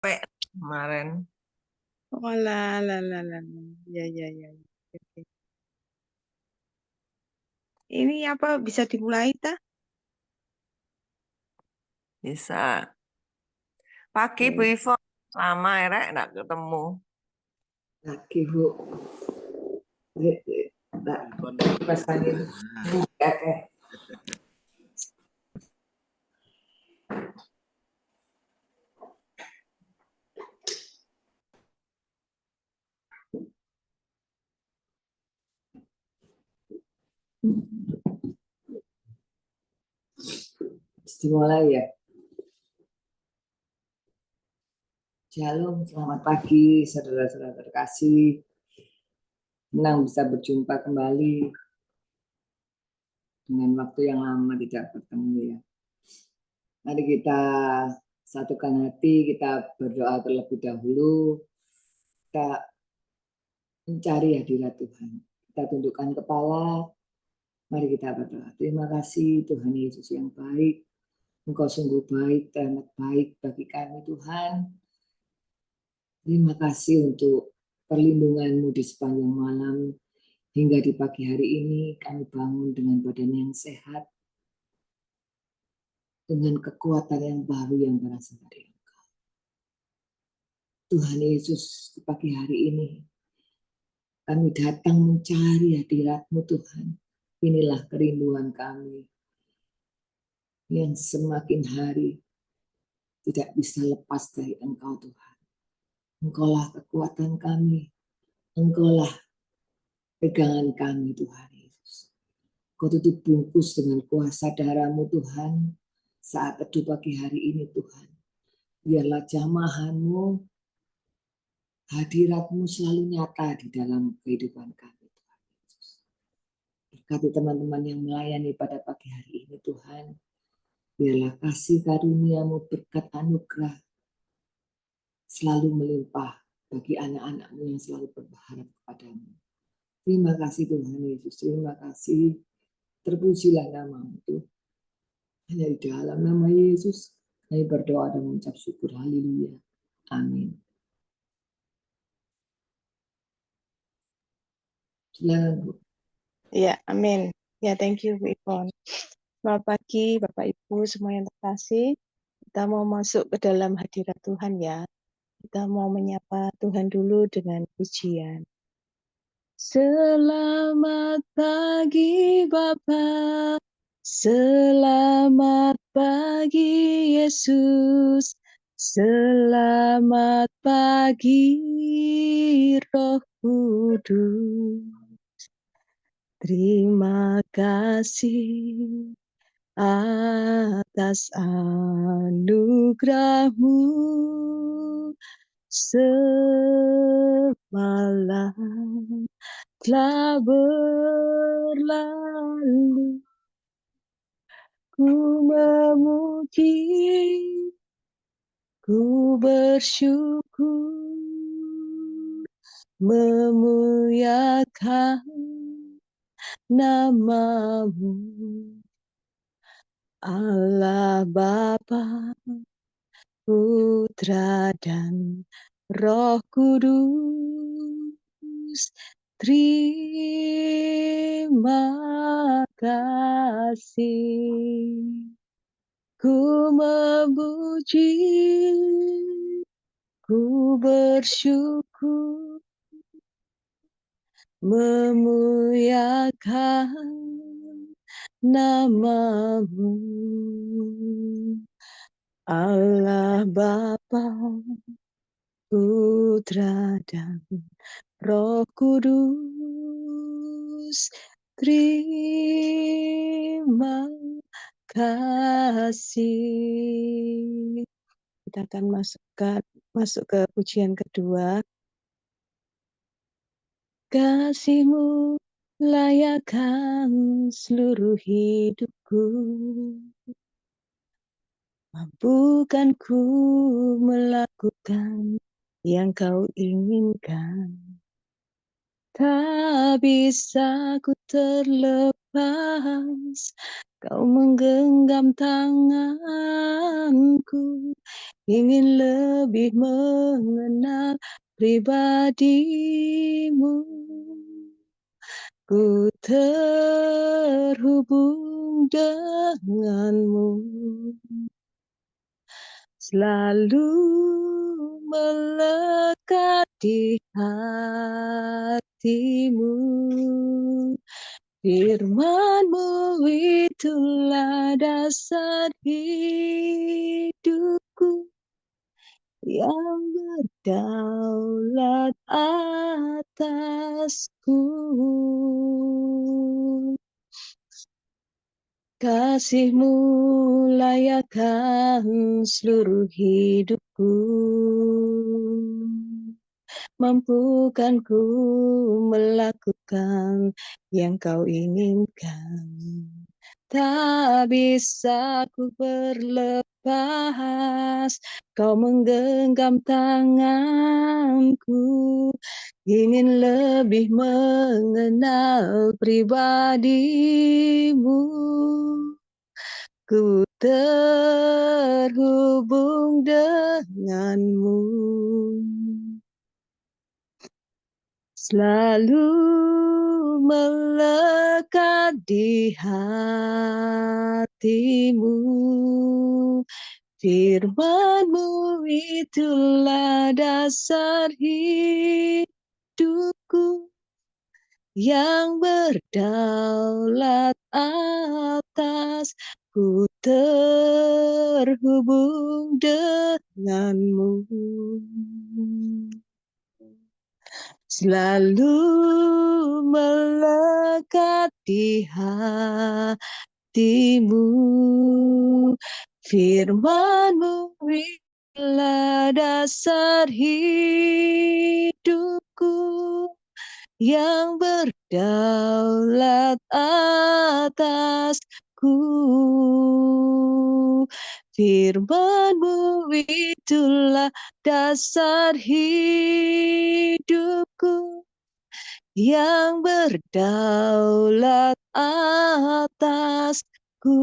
capek kemarin. Oh lah. Ya. Oke. Ini apa bisa dimulai ta? Bisa. Pagi Bu Ivon, lama ya Rek, nggak ketemu. Lagi Bu, nggak pesanin kakek. Dimulai ya. Shalom, selamat pagi saudara-saudara terkasih. Senang bisa berjumpa kembali dengan waktu yang lama tidak bertemu ya. Mari kita satukan hati, kita berdoa terlebih dahulu. Kita mencari hadirat Tuhan. Kita tundukkan kepala. Mari kita berdoa. Terima kasih Tuhan Yesus yang baik. Engkau sungguh baik dan baik bagi kami Tuhan. Terima kasih untuk perlindungan-Mu di sepanjang malam. Hingga di pagi hari ini kami bangun dengan badan yang sehat. Dengan kekuatan yang baru yang berasal dari Engkau. Tuhan Yesus, di pagi hari ini kami datang mencari hadirat-Mu Tuhan. Inilah kerinduan kami yang semakin hari tidak bisa lepas dari Engkau Tuhan. Engkaulah kekuatan kami. Engkaulah pegangan kami Tuhan Yesus. Kau tutup bungkus dengan kuasa darah-Mu Tuhan. Saat teduh pagi hari ini Tuhan. Biarlah jamahan-Mu, hadirat-Mu selalu nyata di dalam kehidupan kami Tuhan Yesus. Berkati teman-teman yang melayani pada pagi hari ini Tuhan. Biarlah kasih karunia-Mu, berkat anugerah selalu melimpah bagi anak-anak-Mu yang selalu berharap kepadamu. Terima kasih Tuhan Yesus, terima kasih. Terpujilah nama-Mu Tuhan. Hanya di dalam nama Yesus kami berdoa dan mengucap syukur. Haleluya. Amin. Silakan Bu. Ya, amin. Ya, thank you Bu Ivon. Selamat pagi Bapak Ibu semua yang terkasih. Kita mau masuk ke dalam hadirat Tuhan ya. Kita mau menyapa Tuhan dulu dengan pujian. Selamat pagi Bapa, selamat pagi Yesus, selamat pagi Roh Kudus. Terima kasih atas anugerah-Mu semalam telah berlalu. Ku memuji, ku bersyukur, memuliakan nama-Mu, Allah Bapa, Putra dan Roh Kudus. Terima kasih. Ku memuji, ku bersyukur, memuliakan nama-Mu, Allah Bapa, Putra dan Roh Kudus. Terima kasih. Kita akan masuk ke pujian kedua. Kasih-Mu layakkan seluruh hidupku. Mampukan ku melakukan yang Kau inginkan. Tak bisa ku terlepas lepas, kau menggenggam tanganku, ingin lebih mengenal pribadimu. Ku terhubung denganmu, selalu melekat di hatimu. Firman-Mu itulah dasar hidupku, yang berdaulat atasku. Kasih-Mu layakkan seluruh hidupku, mampukan ku melakukan yang Kau inginkan. Tak bisa ku berlepas, Kau menggenggam tanganku, ingin lebih mengenal pribadimu. Ku terhubung denganmu, selalu melekat di hatimu. Firman-Mu itulah dasar hidupku, yang berdaulat atas, ku terhubung denganmu. Selalu melekat di hatimu. Firman-Mu itulah dasar hidupku, yang berdaulat atasku. Firman-Mu itulah dasar hidupku, yang berdaulat atasku.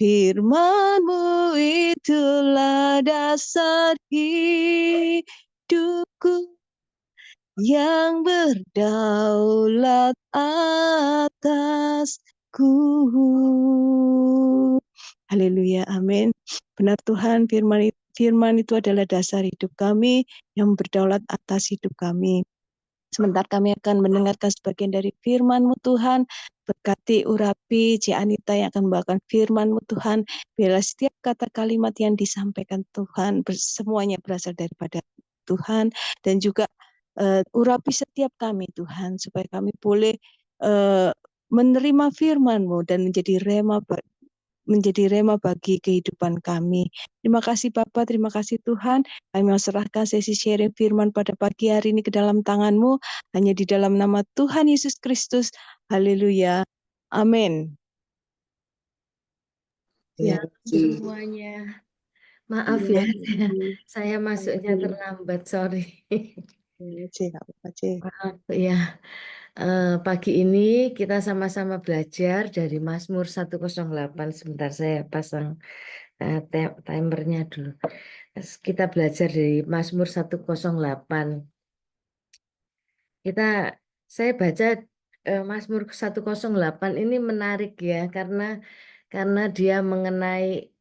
Firman-Mu itulah dasar hidupku, yang berdaulat atasku. Haleluya, amin. Benar Tuhan, firman itu adalah dasar hidup kami, yang berdaulat atas hidup kami. Sebentar kami akan mendengarkan sebagian dari firman-Mu Tuhan. Berkati urapi C. Anita yang akan membawakan firman-Mu Tuhan. Biarlah setiap kata kalimat yang disampaikan Tuhan, semuanya berasal daripada Tuhan. Dan juga urapi setiap kami Tuhan, supaya kami boleh menerima firman-Mu dan menjadi rema bagi kehidupan kami. Terima kasih Bapa, terima kasih Tuhan. Kami mau serahkan sesi sharing firman pada pagi hari ini ke dalam tangan-Mu, hanya di dalam nama Tuhan Yesus Kristus. Haleluya. Amin. Ya, Semuanya. Maaf ya, saya masuknya terlambat, sorry. Maaf ya. Pagi ini kita sama-sama belajar dari Mazmur 108. Sebentar saya pasang timernya dulu. Kita belajar dari Mazmur 108. Saya baca Mazmur 108 ini menarik ya, karena dia mengenai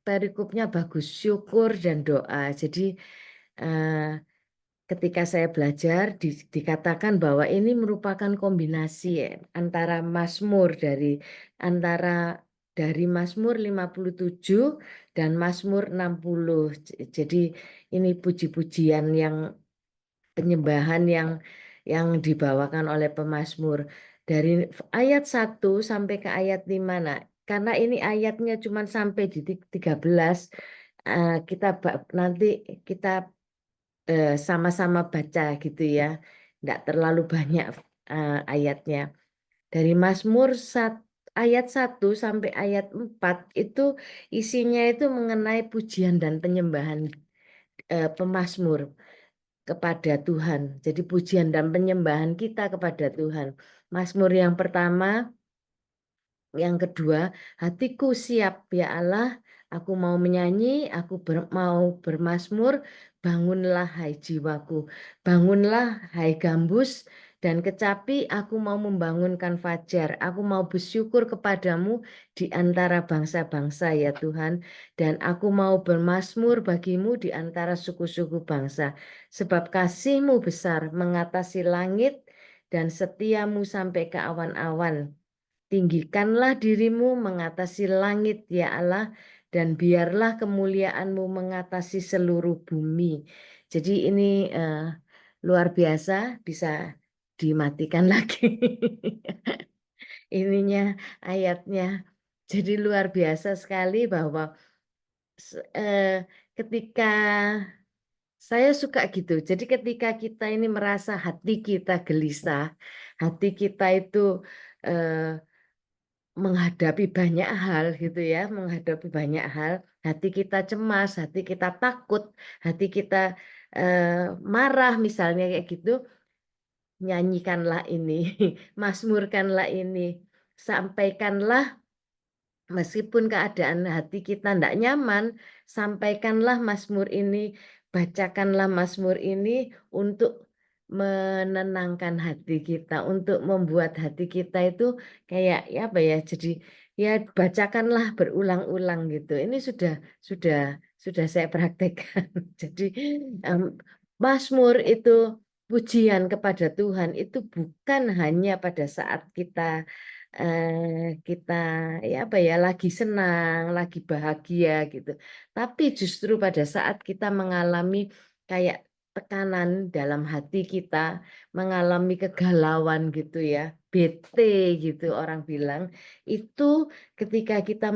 perikopnya bagus, syukur dan doa. Jadi ketika saya belajar dikatakan bahwa ini merupakan kombinasi ya, antara Mazmur dari Mazmur 57 dan Mazmur 60. Jadi ini puji-pujian yang penyembahan yang dibawakan oleh pemazmur dari ayat 1 sampai ke ayat 5. Nah, karena ini ayatnya cuma sampai di 13, nanti kita sama-sama baca gitu ya. Tidak terlalu banyak ayatnya. Dari Mazmur ayat 1 sampai ayat 4 itu isinya itu mengenai pujian dan penyembahan pemazmur kepada Tuhan. Jadi pujian dan penyembahan kita kepada Tuhan. Mazmur yang pertama, yang kedua, hatiku siap ya Allah, aku mau menyanyi, aku mau bermazmur, bangunlah hai jiwaku, bangunlah hai gambus dan kecapi, aku mau membangunkan fajar, aku mau bersyukur kepadamu di antara bangsa-bangsa ya Tuhan, dan aku mau bermazmur bagimu di antara suku-suku bangsa, sebab kasihmu besar mengatasi langit dan setiamu sampai ke awan-awan. Tinggikanlah dirimu mengatasi langit, ya Allah, dan biarlah kemuliaanmu mengatasi seluruh bumi. Jadi ini luar biasa, bisa dimatikan lagi ininya ayatnya. Jadi luar biasa sekali bahwa ketika saya suka gitu. Jadi ketika kita ini merasa hati kita gelisah, hati kita itu eh, menghadapi banyak hal gitu ya, menghadapi banyak hal, hati kita cemas, hati kita takut, hati kita marah misalnya kayak gitu, nyanyikanlah ini, mazmurkanlah ini, sampaikanlah meskipun keadaan hati kita tidak nyaman, sampaikanlah mazmur ini, bacakanlah mazmur ini untuk menenangkan hati kita, untuk membuat hati kita itu kayak ya apa ya, jadi ya bacakanlah berulang-ulang gitu. Ini sudah sudah saya praktekkan. Jadi em, mazmur itu pujian kepada Tuhan itu bukan hanya pada saat kita ya apa ya lagi senang, lagi bahagia gitu. Tapi justru pada saat kita mengalami kayak tekanan dalam hati kita, mengalami kegalauan gitu ya, bete gitu orang bilang, itu ketika kita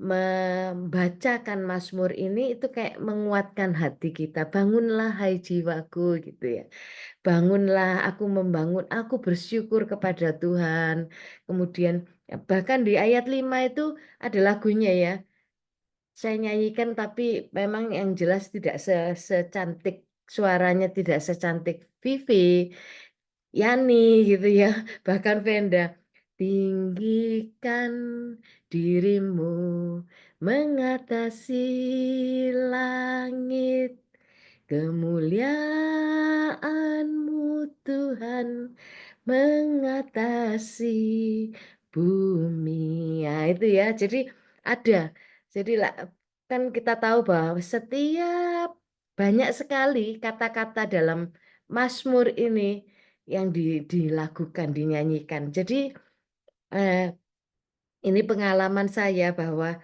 membacakan Mazmur ini itu kayak menguatkan hati kita. Bangunlah hai jiwaku gitu ya. Bangunlah, aku membangun, aku bersyukur kepada Tuhan. Kemudian bahkan di ayat 5 itu ada lagunya ya. Saya nyanyikan tapi memang yang jelas tidak secantik, suaranya tidak secantik Vivi, Yani gitu ya. Bahkan Venda, tinggikan dirimu mengatasi langit. Kemuliaanmu Tuhan mengatasi bumi. Ya, itu ya. Jadi ada. Jadi kan kita tahu bahwa setiap banyak sekali kata-kata dalam Mazmur ini yang dilakukan, dinyanyikan. Jadi eh, ini pengalaman saya bahwa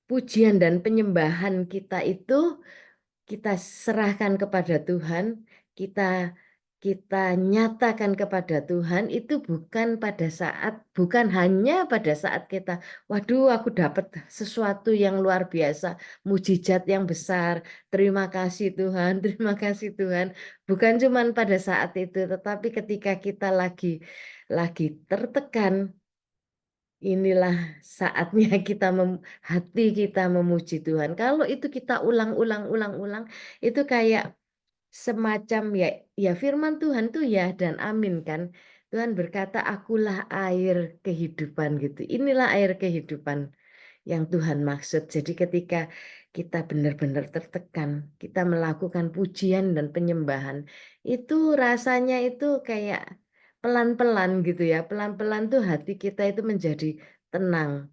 pujian dan penyembahan kita itu kita serahkan kepada Tuhan, kita kita nyatakan kepada Tuhan itu bukan hanya pada saat kita, waduh aku dapat sesuatu yang luar biasa, mujizat yang besar, terima kasih Tuhan, terima kasih Tuhan. Bukan cuman pada saat itu, tetapi ketika kita lagi tertekan, inilah saatnya hati kita memuji Tuhan. Kalau itu kita ulang-ulang, itu kayak semacam ya firman Tuhan tuh ya dan amin kan. Tuhan berkata, akulah air kehidupan gitu. Inilah air kehidupan yang Tuhan maksud. Jadi ketika kita benar-benar tertekan, kita melakukan pujian dan penyembahan, itu rasanya itu kayak pelan-pelan gitu ya. Pelan-pelan tuh hati kita itu menjadi tenang.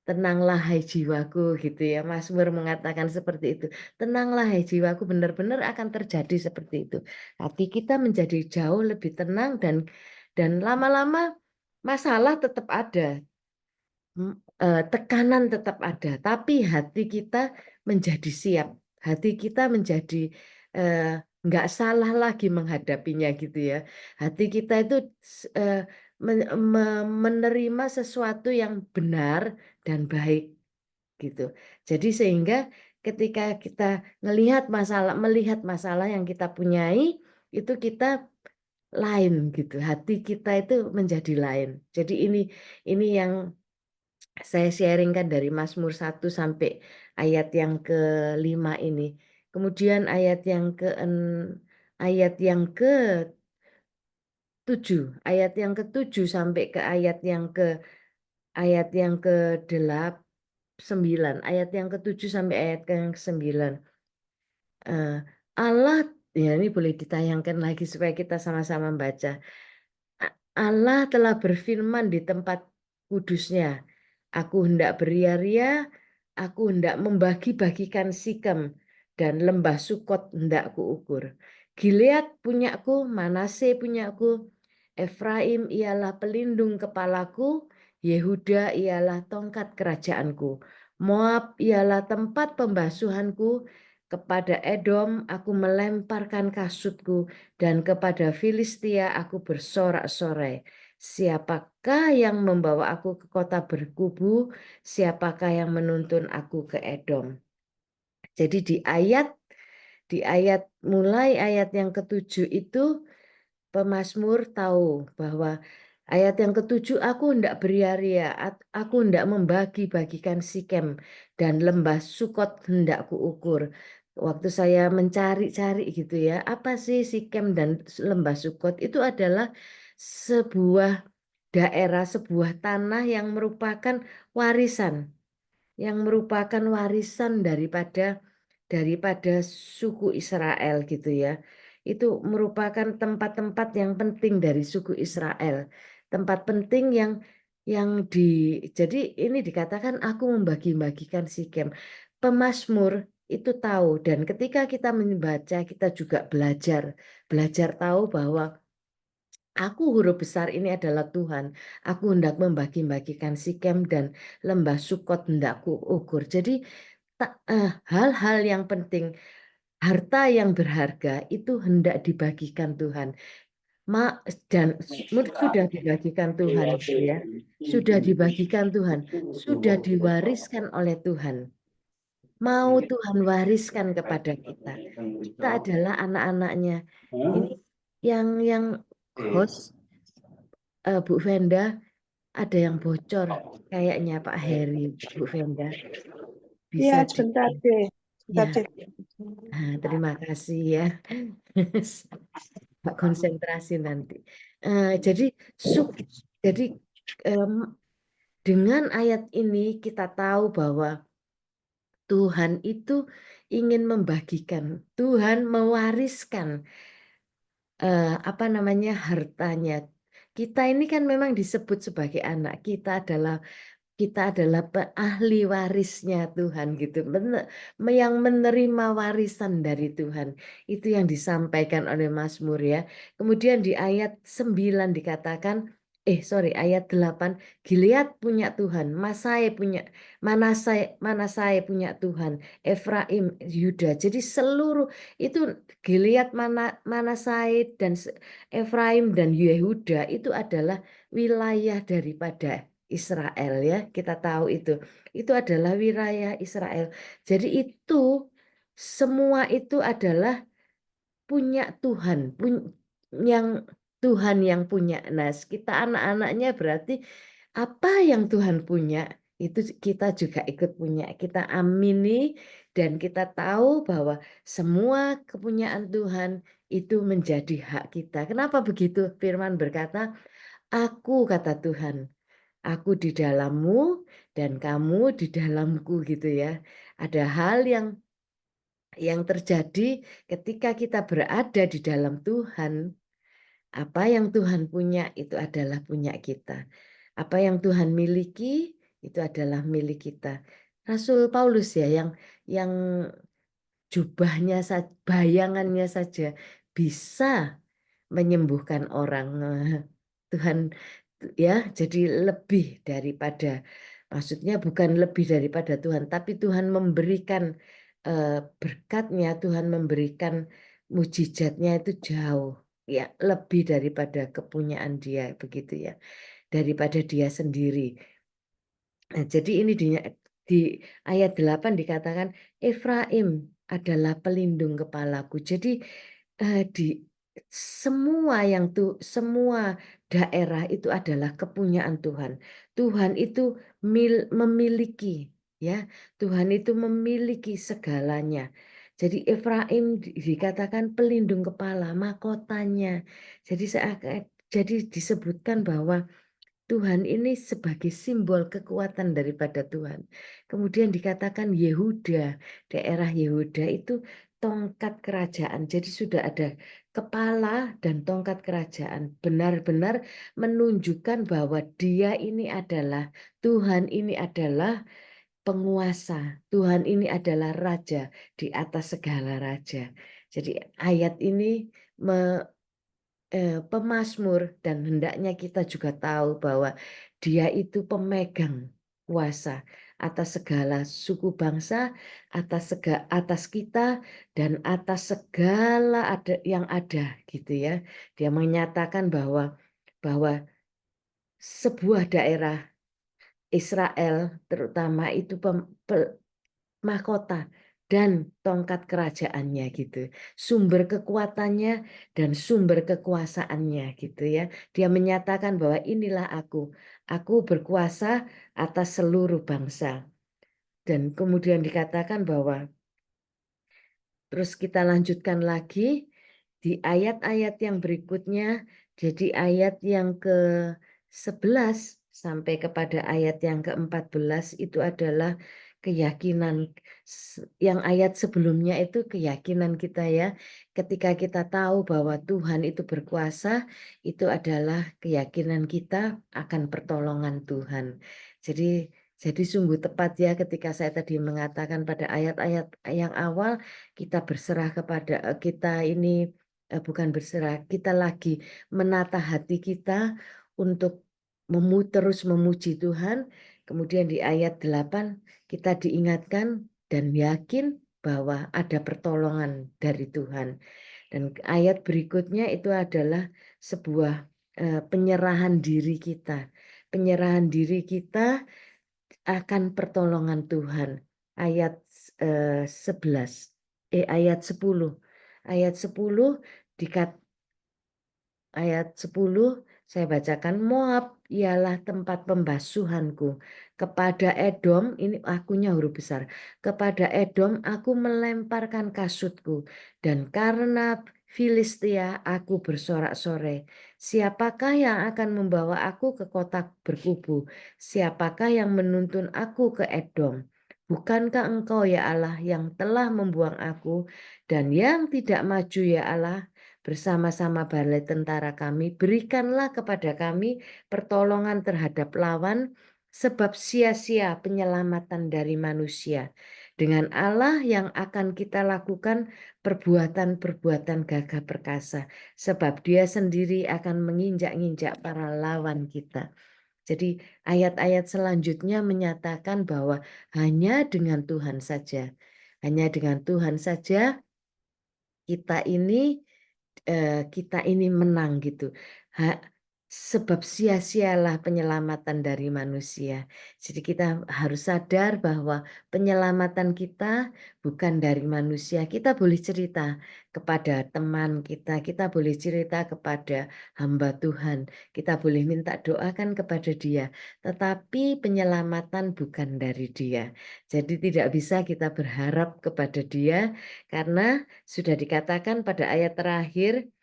Tenanglah hai jiwaku gitu ya. Mazmur mengatakan seperti itu. Tenanglah hai jiwaku, benar-benar akan terjadi seperti itu. Hati kita menjadi jauh lebih tenang dan lama-lama masalah tetap ada. Tekanan tetap ada, tapi hati kita menjadi siap, hati kita menjadi eh, nggak salah lagi menghadapinya gitu ya. Hati kita itu eh, menerima sesuatu yang benar dan baik gitu. Jadi sehingga ketika kita melihat masalah yang kita punyai, itu kita lain gitu. Hati kita itu menjadi lain. Jadi ini yang saya sharingkan dari Mazmur 1 sampai ayat yang ke-5 ini. Kemudian ayat yang ke ke-7, ayat yang ke-7 sampai ke ayat yang ke-9, ayat yang ke-7 sampai ayat yang ke-9. Allah, ya ini boleh ditayangkan lagi supaya kita sama-sama baca. Allah telah berfirman di tempat kudusnya, aku hendak beria-ria, aku hendak membagi-bagikan Sikem, dan lembah Sukot hendak kuukur. Gilead punyaku, Manase punyaku, Efraim ialah pelindung kepalaku, Yehuda ialah tongkat kerajaanku, Moab ialah tempat pembasuhanku, kepada Edom aku melemparkan kasutku, dan kepada Filistia aku bersorak-sorai. Siapakah yang membawa aku ke kota berkubu? Siapakah yang menuntun aku ke Edom? Jadi mulai ayat yang ke-7 itu pemazmur tahu bahwa ayat yang ke-7, aku hendak beria-ria, aku hendak membagi-bagikan Sikem, dan lembah Sukot hendak kuukur. Waktu saya mencari-cari gitu ya, apa sih Sikem dan lembah Sukot? Itu adalah sebuah daerah, sebuah tanah yang merupakan warisan, daripada suku Israel gitu ya. Itu merupakan tempat-tempat yang penting dari suku Israel. Tempat penting jadi ini dikatakan aku membagi-bagikan Sikem. Pemazmur itu tahu, dan ketika kita membaca kita juga belajar tahu bahwa aku huruf besar ini adalah Tuhan. Aku hendak membagi-bagikan Sikem dan lembah Sukot hendak kuukur. Jadi hal-hal yang penting, harta yang berharga itu hendak dibagikan Tuhan. Dan sudah dibagikan Tuhan, gitu ya. Sudah dibagikan Tuhan, sudah diwariskan oleh Tuhan. Mau Tuhan wariskan kepada kita. Kita adalah anak-anaknya. Ini yang host Bu Venda, ada yang bocor kayaknya Pak Heri, Bu Venda. Bisa Iya, sebentar deh. Sebentar ya. deh. Terima kasih ya. Pak konsentrasi nanti. Jadi jadi dengan ayat ini kita tahu bahwa Tuhan itu ingin membagikan, Tuhan mewariskan hartanya. Kita ini kan memang disebut sebagai anak, kita adalah ahli warisnya Tuhan gitu. Yang menerima warisan dari Tuhan. Itu yang disampaikan oleh Mazmur ya. Kemudian di ayat 9 dikatakan, ayat 8, Gilead punya Tuhan, Manasai punya Tuhan, Efraim, Yuda. Jadi seluruh itu Gilead, Manasai dan Efraim dan Yehuda itu adalah wilayah daripada Israel ya, kita tahu itu adalah wilayah Israel. Jadi semua itu adalah punya Tuhan, yang Tuhan yang punya. Nah, kita anak-anaknya berarti apa yang Tuhan punya itu kita juga ikut punya. Kita amini dan kita tahu bahwa semua kepunyaan Tuhan itu menjadi hak kita. Kenapa begitu? Firman berkata, aku kata Tuhan, aku di dalammu dan kamu di dalamku gitu ya. Ada hal yang terjadi ketika kita berada di dalam Tuhan. Apa yang Tuhan punya itu adalah punya kita. Apa yang Tuhan miliki itu adalah milik kita. Rasul Paulus ya yang jubahnya bayangannya saja bisa menyembuhkan orang. Tuhan ya, jadi lebih daripada, maksudnya bukan lebih daripada Tuhan, tapi Tuhan memberikan berkatnya, Tuhan memberikan mujizatnya itu jauh ya, lebih daripada kepunyaan dia begitu ya, daripada dia sendiri. Nah, jadi ini di ayat 8 dikatakan Efraim adalah pelindung kepalaku. Jadi di semua daerah itu adalah kepunyaan Tuhan. Tuhan itu memiliki ya. Tuhan itu memiliki segalanya. Jadi Efraim dikatakan pelindung kepala, mahkotanya. Jadi jadi disebutkan bahwa Tuhan ini sebagai simbol kekuatan daripada Tuhan. Kemudian dikatakan Yehuda, daerah Yehuda itu tongkat kerajaan. Jadi sudah ada kepala dan tongkat kerajaan. Benar-benar menunjukkan bahwa dia ini adalah, Tuhan ini adalah penguasa. Tuhan ini adalah raja di atas segala raja. Jadi ayat ini pemazmur, dan hendaknya kita juga tahu bahwa dia itu pemegang kuasa atas segala suku bangsa, atas kita, dan atas segala yang ada gitu ya. Dia menyatakan bahwa sebuah daerah Israel terutama itu mahkota dan tongkat kerajaannya gitu. Sumber kekuatannya dan sumber kekuasaannya gitu ya. Dia menyatakan bahwa inilah aku berkuasa atas seluruh bangsa. Dan kemudian dikatakan bahwa, terus kita lanjutkan lagi di ayat-ayat yang berikutnya, jadi ayat yang ke-11 sampai kepada ayat yang ke-14 itu adalah keyakinan. Yang ayat sebelumnya itu keyakinan kita ya. Ketika kita tahu bahwa Tuhan itu berkuasa, itu adalah keyakinan kita akan pertolongan Tuhan. Jadi sungguh tepat ya ketika saya tadi mengatakan pada ayat-ayat yang awal, kita berserah kepada kita ini, bukan berserah, kita lagi menata hati kita untuk terus memuji Tuhan. Kemudian di ayat 8 kita diingatkan dan yakin bahwa ada pertolongan dari Tuhan. Dan ayat berikutnya itu adalah sebuah penyerahan diri kita. Penyerahan diri kita akan pertolongan Tuhan. Ayat 11. Ayat 10. Ayat 10 ayat 10 saya bacakan, Moab ialah tempat pembasuhanku. Kepada Edom, ini akunya huruf besar. Kepada Edom aku melemparkan kasutku. Dan karena Filistia aku bersorak-sorai. Siapakah yang akan membawa aku ke kota berkubu? Siapakah yang menuntun aku ke Edom? Bukankah engkau ya Allah yang telah membuang aku dan yang tidak maju ya Allah bersama-sama balai tentara kami, berikanlah kepada kami pertolongan terhadap lawan, sebab sia-sia penyelamatan dari manusia. Dengan Allah yang akan kita lakukan perbuatan-perbuatan gagah perkasa, sebab dia sendiri akan menginjak-injak para lawan kita. Jadi ayat-ayat selanjutnya menyatakan bahwa hanya dengan Tuhan saja, hanya dengan Tuhan saja kita ini menang gitu. Sebab sia-sialah penyelamatan dari manusia. Jadi kita harus sadar bahwa penyelamatan kita bukan dari manusia. Kita boleh cerita kepada teman kita, kita boleh cerita kepada hamba Tuhan, kita boleh minta doakan kepada dia. Tetapi penyelamatan bukan dari dia. Jadi tidak bisa kita berharap kepada dia karena sudah dikatakan pada ayat terakhir,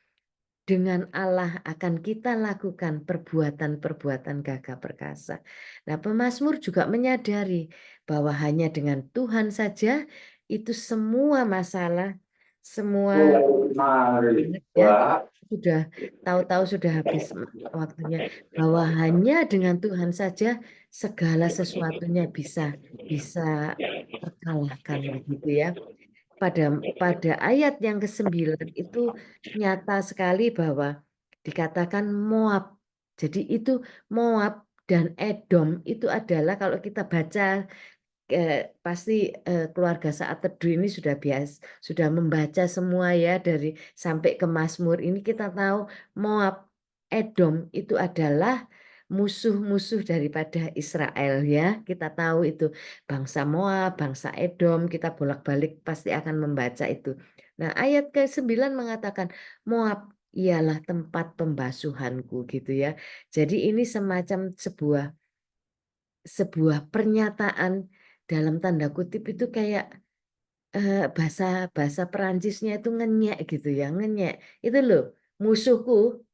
dengan Allah akan kita lakukan perbuatan-perbuatan gagah perkasa. Nah, pemazmur juga menyadari bahwa hanya dengan Tuhan saja itu semua masalah, semua ya, sudah tahu-tahu sudah habis waktunya, bahwa hanya dengan Tuhan saja segala sesuatunya bisa terkalahkan begitu ya. Pada ayat yang ke-9 itu nyata sekali bahwa dikatakan Moab. Jadi itu Moab dan Edom itu adalah, kalau kita baca pasti keluarga Saat Teduh ini sudah membaca semua ya, dari sampai ke Mazmur ini kita tahu Moab, Edom itu adalah musuh-musuh daripada Israel ya. Kita tahu itu bangsa Moab, bangsa Edom, kita bolak-balik pasti akan membaca itu. Nah, ayat ke-9 mengatakan Moab ialah tempat pembasuhanku gitu ya. Jadi ini semacam sebuah pernyataan dalam tanda kutip itu kayak bahasa Perancisnya itu ngenyek gitu ya, ngenyek. Itu loh, musuhku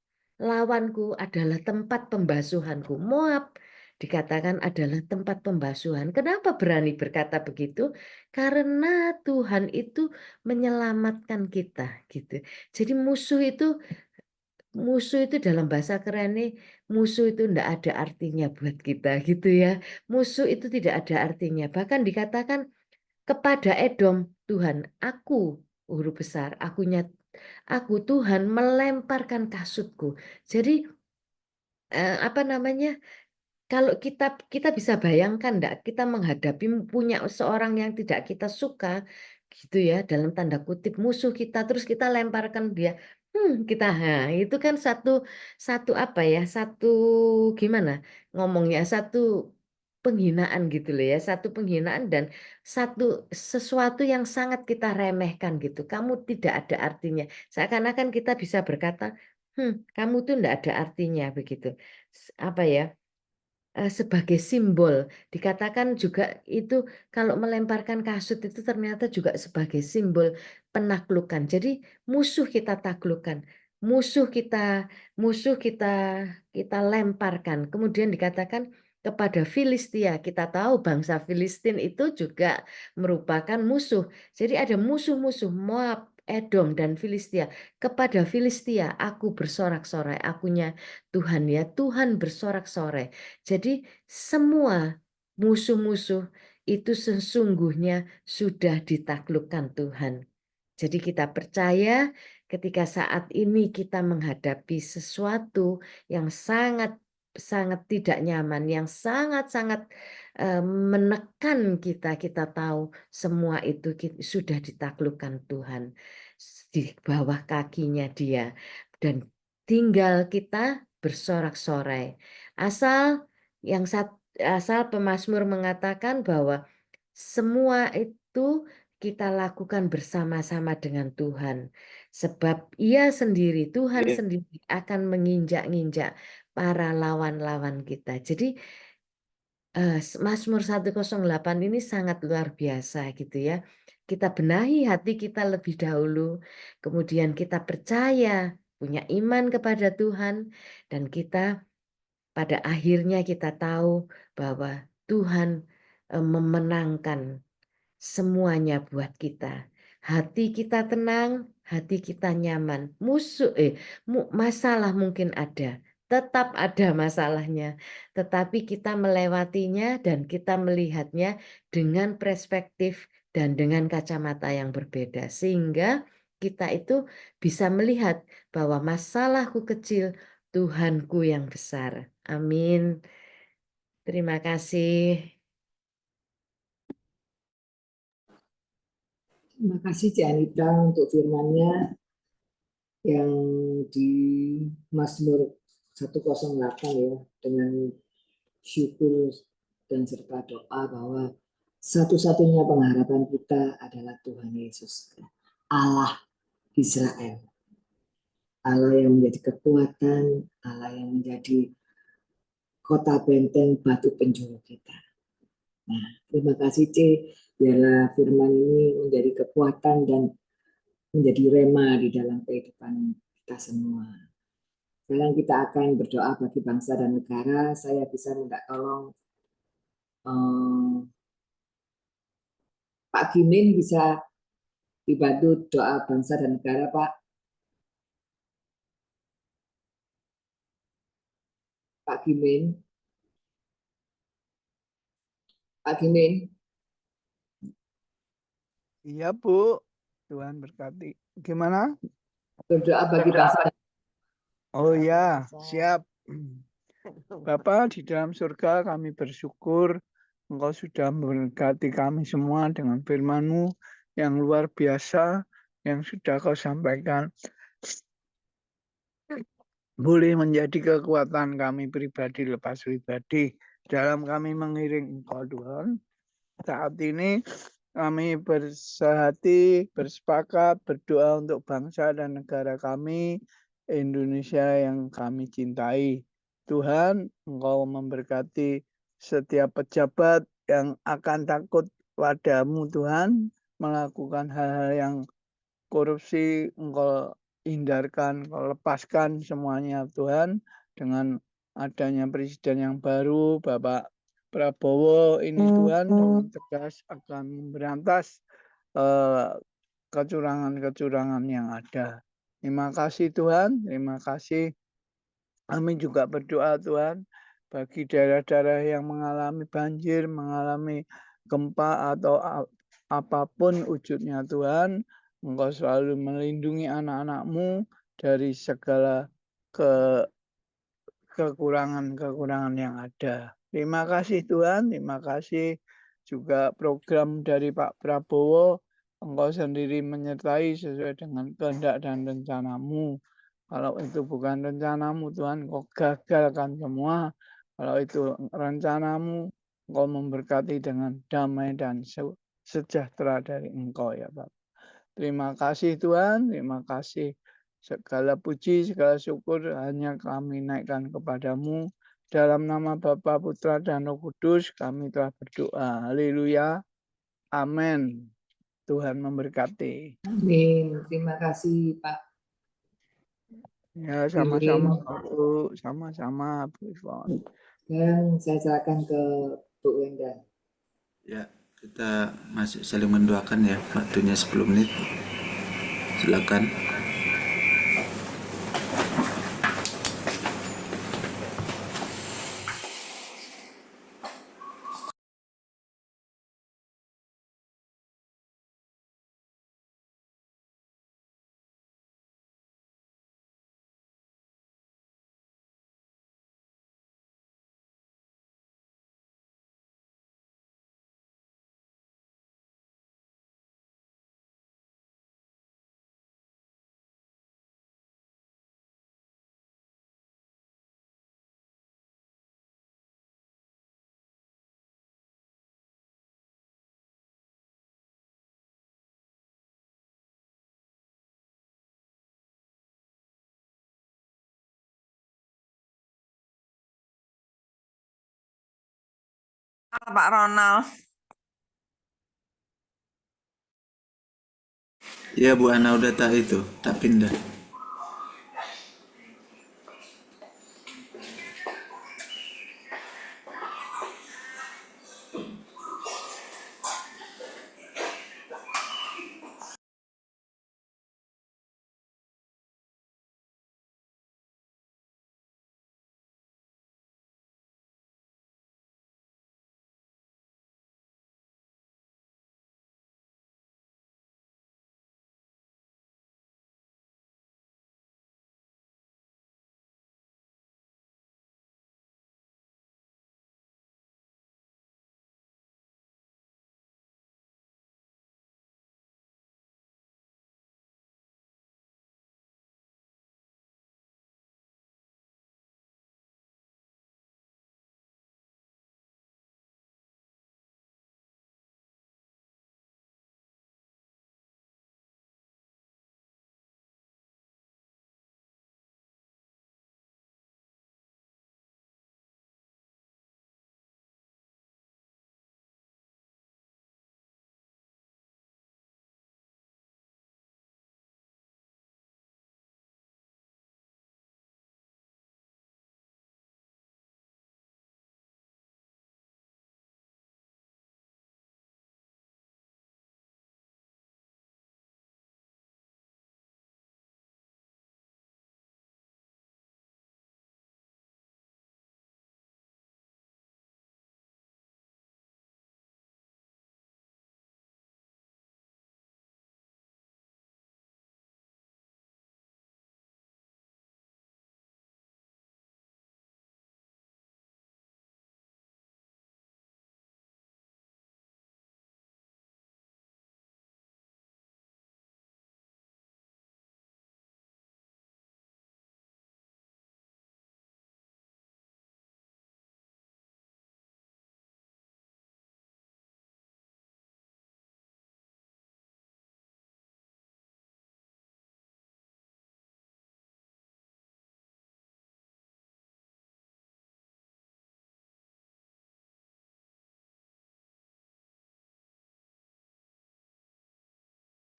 lawanku adalah tempat pembasuhanku. Moab dikatakan adalah tempat pembasuhan. Kenapa berani berkata begitu? Karena Tuhan itu menyelamatkan kita gitu. Jadi musuh itu dalam bahasa kerennya, musuh itu tidak ada artinya buat kita gitu ya. Musuh itu tidak ada artinya. Bahkan dikatakan kepada Edom, Tuhan, aku huruf besar, aku Tuhan melemparkan kasutku. Jadi apa namanya? Kalau kita bisa bayangkan enggak, kita menghadapi punya seorang yang tidak kita suka gitu ya, dalam tanda kutip musuh kita, terus kita lemparkan dia, itu kan satu satu apa ya, satu gimana ngomongnya, satu penghinaan gitu loh ya, satu penghinaan dan satu sesuatu yang sangat kita remehkan gitu. Kamu tidak ada artinya. Seakan-akan kita bisa berkata, kamu tuh tidak ada artinya begitu. Apa ya? Sebagai simbol. Dikatakan juga itu kalau melemparkan kasut itu ternyata juga sebagai simbol penaklukan. Jadi musuh kita taklukkan, musuh kita lemparkan. Kemudian dikatakan kepada Filistia. Kita tahu bangsa Filistin itu juga merupakan musuh. Jadi ada musuh-musuh Moab, Edom dan Filistia. Kepada Filistia aku bersorak-sorai. Akunya Tuhan ya, Tuhan bersorak-sorai. Jadi semua musuh-musuh itu sesungguhnya sudah ditaklukkan Tuhan. Jadi kita percaya ketika saat ini kita menghadapi sesuatu yang sangat tidak nyaman, yang sangat menekan kita, kita tahu semua itu sudah ditaklukkan Tuhan di bawah kakinya Dia, dan tinggal kita bersorak-sorai. Asal pemazmur mengatakan bahwa semua itu kita lakukan bersama-sama dengan Tuhan. Sebab Tuhan sendiri akan menginjak-injak para lawan-lawan kita. Jadi Mazmur 108 ini sangat luar biasa gitu ya. Kita benahi hati kita lebih dahulu. Kemudian kita percaya, punya iman kepada Tuhan. Dan kita pada akhirnya kita tahu bahwa Tuhan memenangkan semuanya buat kita. Hati kita tenang, hati kita nyaman. Masalah mungkin ada, tetap ada masalahnya. Tetapi kita melewatinya dan kita melihatnya dengan perspektif dan dengan kacamata yang berbeda. Sehingga kita itu bisa melihat bahwa masalahku kecil, Tuhanku yang besar. Amin. Terima kasih. Terima kasih Cik Anita untuk firman-Nya yang di Mazmur 108 ya, dengan syukur dan serta doa bahwa satu-satunya pengharapan kita adalah Tuhan Yesus, Allah Israel. Allah yang menjadi kekuatan, Allah yang menjadi kota benteng batu penjuru kita. Nah, terima kasih C. Biarlah firman ini menjadi kekuatan dan menjadi rema di dalam kehidupan kita semua. Sekarang kita akan berdoa bagi bangsa dan negara. Saya bisa minta tolong Pak Gimin bisa dibantu doa bangsa dan negara, Pak. Pak Gimin. Pak Gimin. Iya, Bu. Tuhan berkati. Gimana? Berdoa bagi bangsa. Oh ya, siap. Bapa di dalam surga, kami bersyukur Engkau sudah memberkati kami semua dengan firman-Mu yang luar biasa yang sudah Kau sampaikan. Boleh menjadi kekuatan kami pribadi lepas pribadi dalam kami mengiring Engkau Tuhan. Saat ini kami bersehati, bersepakat, berdoa untuk bangsa dan negara kami, Indonesia yang kami cintai. Tuhan, Engkau memberkati setiap pejabat yang akan takut padamu Tuhan, melakukan hal-hal yang korupsi, Engkau hindarkan, kau lepaskan semuanya Tuhan, dengan adanya presiden yang baru, Bapak Prabowo ini Tuhan, dengan tegas akan memberantas kecurangan-kecurangan yang ada. Terima kasih Tuhan, terima kasih. Kami juga berdoa Tuhan, bagi daerah-daerah yang mengalami banjir, mengalami gempa atau apapun wujudnya Tuhan, Engkau selalu melindungi anak-anak-Mu dari segala kekurangan-kekurangan yang ada. Terima kasih Tuhan, terima kasih juga program dari Pak Prabowo. Engkau sendiri menyertai sesuai dengan kehendak dan rencana-Mu. Kalau itu bukan rencana-Mu Tuhan, Engkau gagalkan semua. Kalau itu rencana-Mu, Engkau memberkati dengan damai dan sejahtera dari Engkau ya Bapak. Terima kasih Tuhan, terima kasih. Segala puji, segala syukur hanya kami naikkan kepadamu. Dalam nama Bapa, Putra, dan Roh Kudus kami telah berdoa. Haleluya. Amin. Tuhan memberkati. Amin. Terima kasih Pak Ya, Bilin. sama-sama Bu, sama-sama Bu Ivon. Sekarang saya silakan ke Bu Wenda. Ya, kita masih saling mendoakan ya, waktunya 10 menit. Silakan. Pak Ronald. Ya Bu Ana udah tak pindah.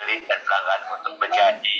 Dan pelanggan untuk menjadi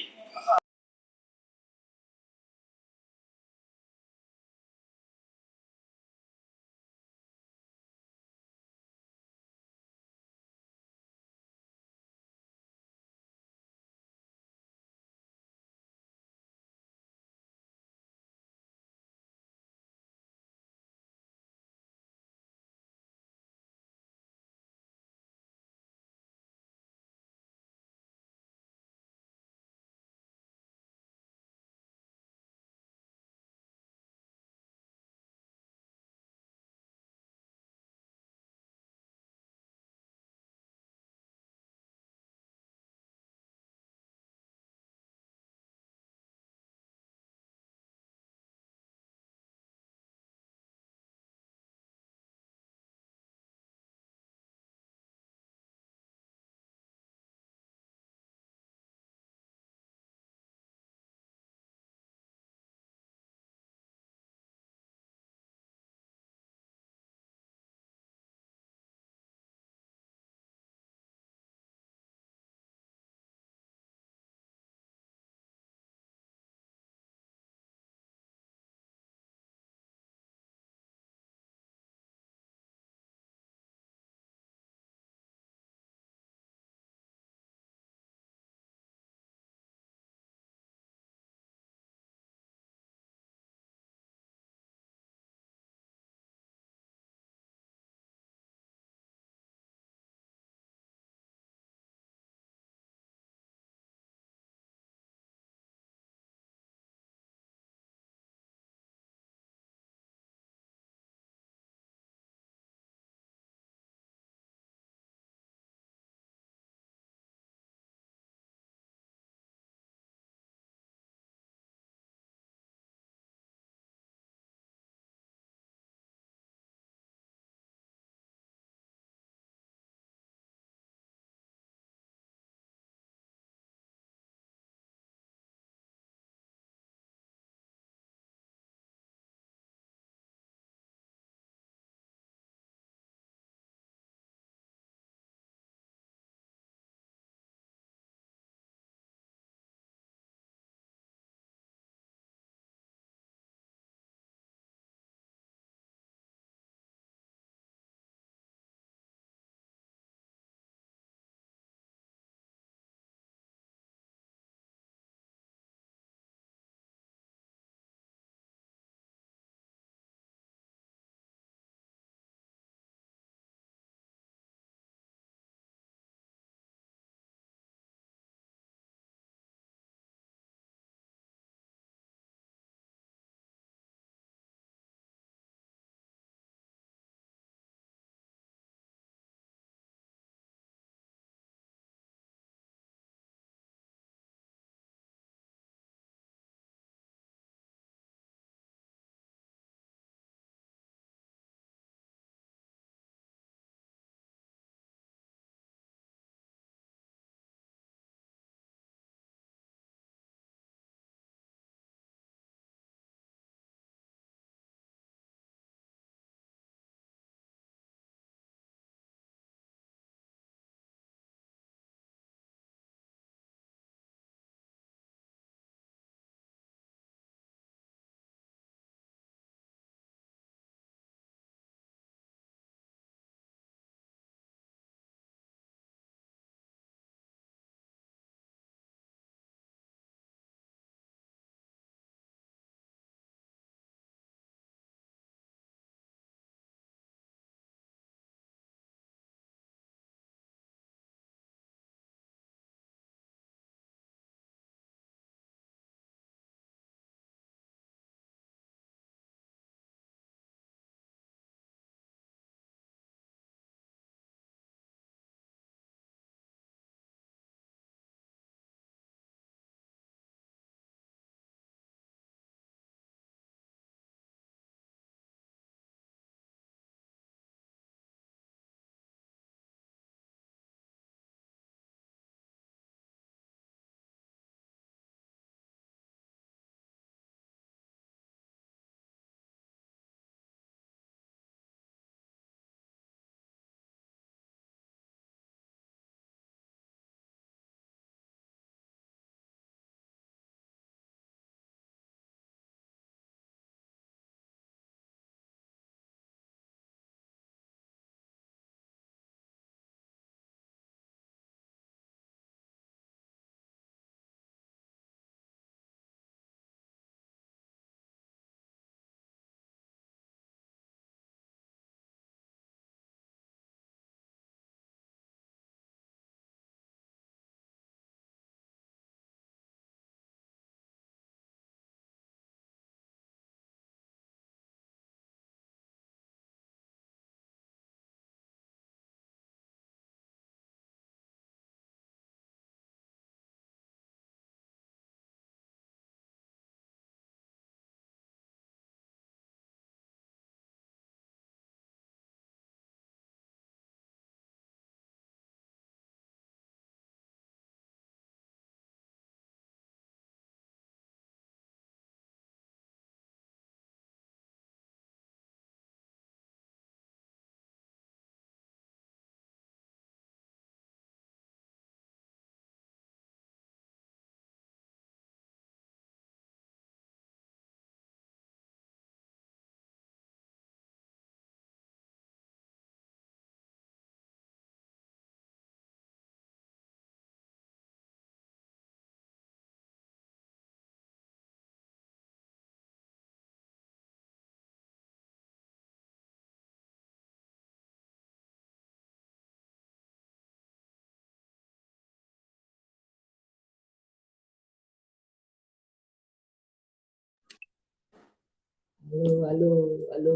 Halo, halo, halo.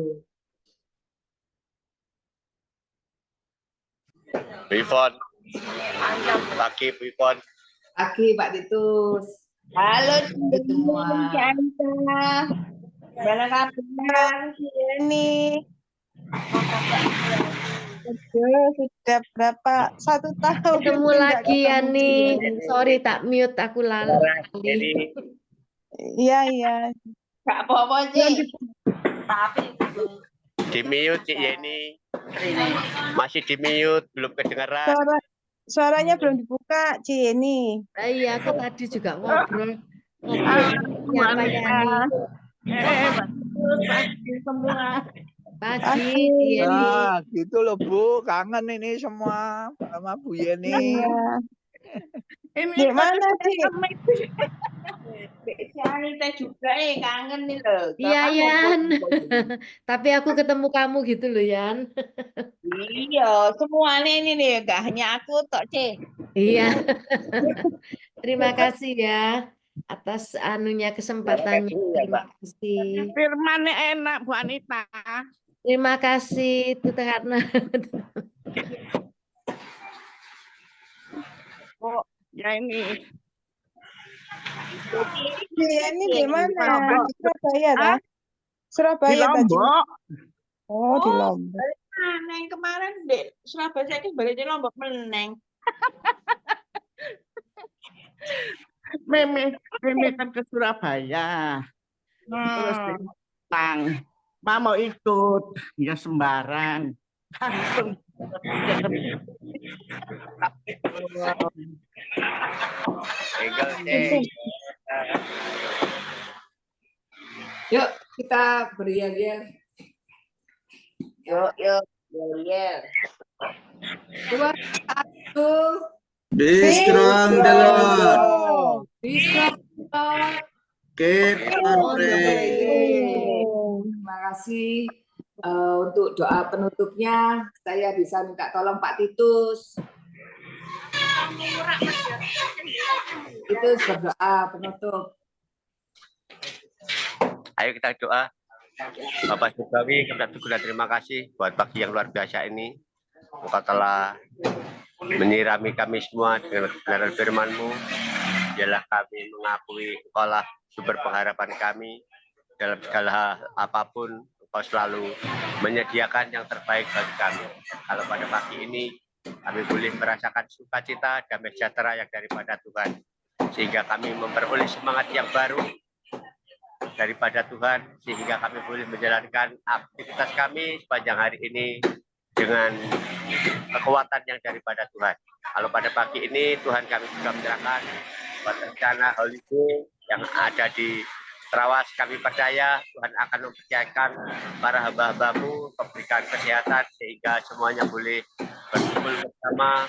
Bu Ivon, pagi Bu Ivon. Pagi Pak Titus. Halo semua. Anta. Gimana kabar ini? Sudah berapa 1 tahun Ketemu nggak lagi ketemu Yani. Jenny. Sorry tak mute aku lalu. Jadi Iya, iya. Nggak apa-apa, Cik. di mute Cik Yeni. Masih di mute, belum kedengaran. Suaranya belum dibuka, Jenny. Iya, aku tadi juga ngobrol siapa Yani. Pagi semua. Pagi, Pagi. Yani. Nah, gitu loh Bu, kangen ini semua sama Bu Yeni. Iya. Ini Gimana, Cik? Si Anita juga kangen nih loh. Iya, Kapan Yan. ngumpul-ngumpul? Tapi aku ketemu kamu gitu loh, Yan. Iya, semuanya ini nih, gak hanya aku tok, Cih. Iya. Terima kasih ya atas anunya kesempatannya. Terima kasih. firmannya enak Bu Anita. Terima kasih itu karena Oh, ya ini. Jenny di mana? Di Surabaya, Hah? tak? Surabaya, Di tak, Cik? Lombok. Oh, di Lombok. Neng kemarin dek Surabaya saya balik di Lombok meneng. Meme kan ke Surabaya. Terus dia bilang, Ma mau ikut. Ya sembarang. Langsung. Tinggal Cik. Yuk kita beriak-riak. Yuk, yuk, yuk. 2, 1. Be strong the Lord. Bisa. Keep on praying. Terima kasih. Untuk doa penutupnya, saya bisa minta tolong Pak Titus. Itu berdoa penutup. Ayo kita doa. Bapak Surgawi, kami bersyukur terima kasih buat pagi yang luar biasa ini. Engkau telah menyirami kami semua dengan kebenaran firman-Mu. Biarlah kami mengakui Engkaulah sumber pengharapan kami dalam segala hal apapun. Engkau selalu menyediakan yang terbaik bagi kami. Kalau pada pagi ini kami boleh merasakan sukacita, damai sejahtera yang daripada Tuhan, sehingga kami memperoleh semangat yang baru daripada Tuhan, sehingga kami boleh menjalankan aktivitas kami sepanjang hari ini dengan kekuatan yang daripada Tuhan. Kalau pada pagi ini Tuhan kami juga menyerahkan buat rencana holiday yang ada di Trawas, kami percaya Tuhan akan mempercayakan para hamba-Hamba-Mu, memberikan kesehatan sehingga semuanya boleh berkumpul bersama.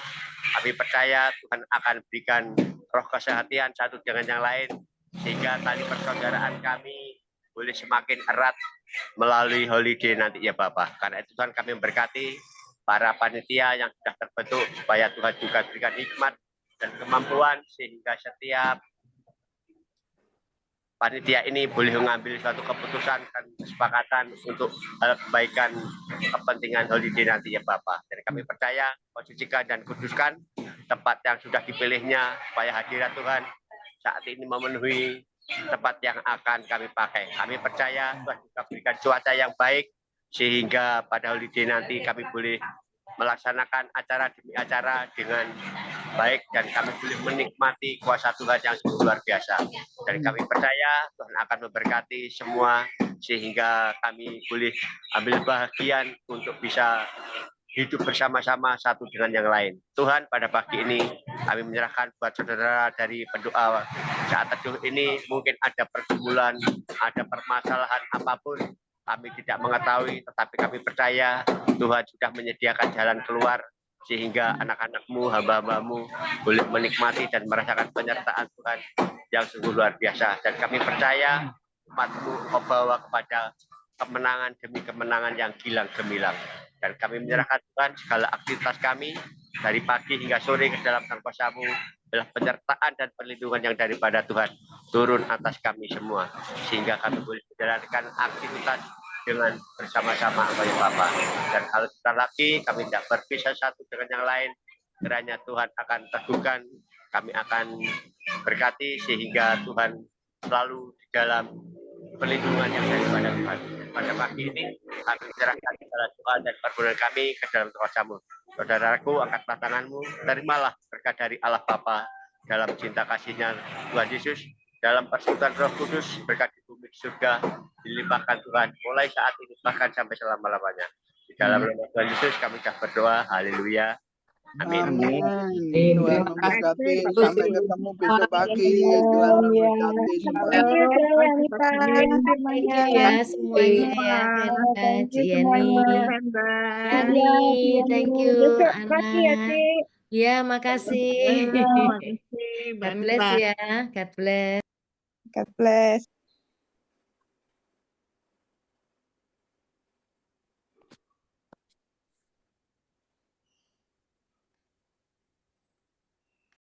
Kami percaya Tuhan akan berikan roh kesehatan satu dengan yang lain, sehingga tali persaudaraan kami boleh semakin erat melalui holiday nanti ya Bapak. Karena itu Tuhan kami memberkati para panitia yang sudah terbentuk, supaya Tuhan juga berikan hikmat dan kemampuan sehingga setiap panitia ini boleh mengambil suatu keputusan dan kesepakatan untuk kebaikan kepentingan holiday nanti ya Bapak. Dan kami percaya, sucikan dan kuduskan tempat yang sudah dipilihnya, supaya hadirat Tuhan saat ini memenuhi tempat yang akan kami pakai. Kami percaya Tuhan juga berikan cuaca yang baik, sehingga pada holiday nanti kami boleh melaksanakan acara demi acara dengan baik, dan kami boleh menikmati kuasa Tuhan yang sungguh luar biasa. Dan kami percaya Tuhan akan memberkati semua, sehingga kami boleh ambil bahagian untuk bisa hidup bersama-sama satu dengan yang lain. Tuhan, pada pagi ini kami menyerahkan buat saudara dari pendoa saat teduh ini, mungkin ada pergumulan, ada permasalahan apapun, kami tidak mengetahui, tetapi kami percaya Tuhan sudah menyediakan jalan keluar, sehingga anak-anak-Mu, hamba-hamba-Mu boleh menikmati dan merasakan penyertaan Tuhan yang sungguh luar biasa. Dan kami percaya umat-Mu Kau bawa kepada kemenangan demi kemenangan yang gilang gemilang. Dan kami menyerahkan Tuhan segala aktivitas kami dari pagi hingga sore ke dalam tangan kuasa-Mu, adalah penyertaan dan perlindungan yang daripada Tuhan. turun atas kami semua, sehingga kami boleh menjalankan aktivitas dengan bersama-sama oleh Bapa. Dan kalau kita lagi, kami tidak berpisah satu dengan yang lain, kiranya Tuhan akan teguhkan, kami akan berkati, sehingga Tuhan selalu di dalam perlindungan yang daripada Tuhan. Pada pagi ini, kami serahkan segala doa dan permohonan kami ke dalam kuasa-Mu. Saudaraku, angkatlah tanganmu, terimalah berkat dari Allah Bapa dalam cinta kasih-Nya Tuhan Yesus, dalam persekutuan Roh Kudus, berkat di bumi di surga dilimpahkan Tuhan mulai saat ini bahkan sampai selama-lamanya. Di dalam nama Tuhan Yesus kami sudah berdoa. Haleluya. Amin. Amin. Amin. Tuhan Terima kasih, memberkati. Bapak Sampai Ibu. ketemu besok pagi. Amin, Tuhan ya. memberkati semua. Thank you, Halo, Kak Anita. Pak Ibu. Thank Semuanya. you ya semuanya ya, Semua. Vera, Thank you Ci Yani, semuanya. Brenda. Yani, Iya, Dian. thank you Besok Ana. pagi ya, Cik. Ya, makasih. Terima kasih, Mbak God bless Anita. ya, God bless. God bless.